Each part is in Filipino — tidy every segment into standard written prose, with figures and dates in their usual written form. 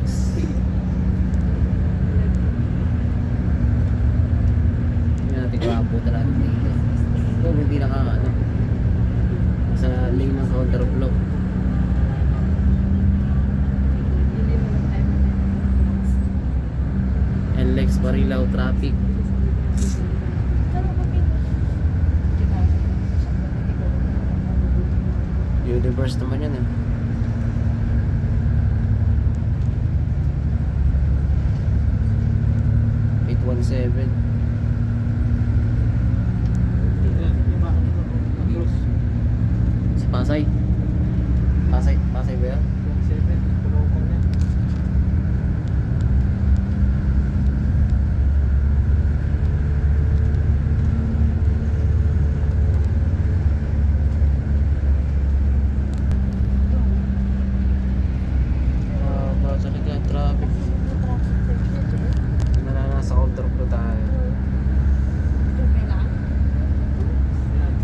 NLEX. Hindi natin kapo talaga dito. Kung hindi ano, sa lane ng counterflow. NLEX Marilao traffic. Universe naman yan eh. #817. Si Pasay. Pasay ba yan?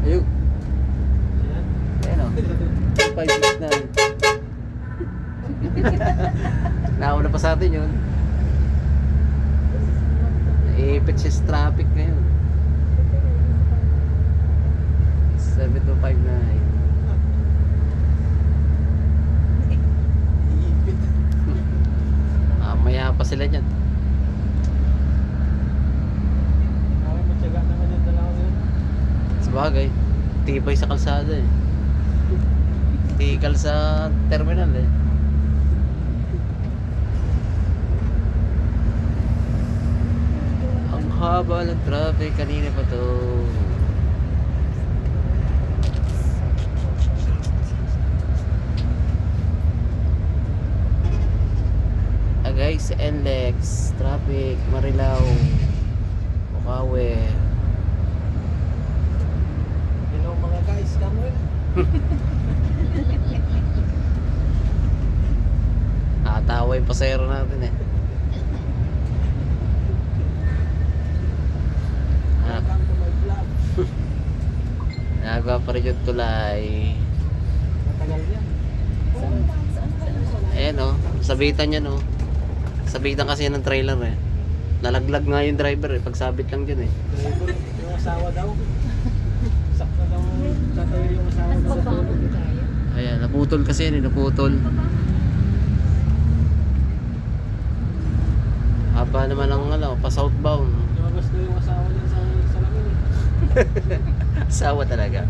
Ayun. Ayan o. 569. Nauna pa sa atin yun. Ipit siya sa traffic ngayon. 7259. Maya pa sila dyan. Sabagay, tibay sa kalsada eh. Tikal sa terminal eh. Ang haba ng traffic kanina pa to. Guys, NLEX traffic, Marilao, Bukawi. Hello mga guys, kamuin. Nakatawa yung pasero natin eh. Welcome to my vlog. Nagawa pa rin yung tulay. Matagal yan. Ayan o, sabitan yan o. Sabitan kasi yan ng trailer eh. Nalaglag nga yung driver eh, pagsabit lang dyan eh. Driver, yung asawa daw. Sakta daw, tatayo yung asawa daw sa tulog. Ayan, naputol kasi yan eh, naputol. Haba naman ang ano, pa southbound. Lumabas daw yung asawa dyan sa salamin eh. Asawa talaga.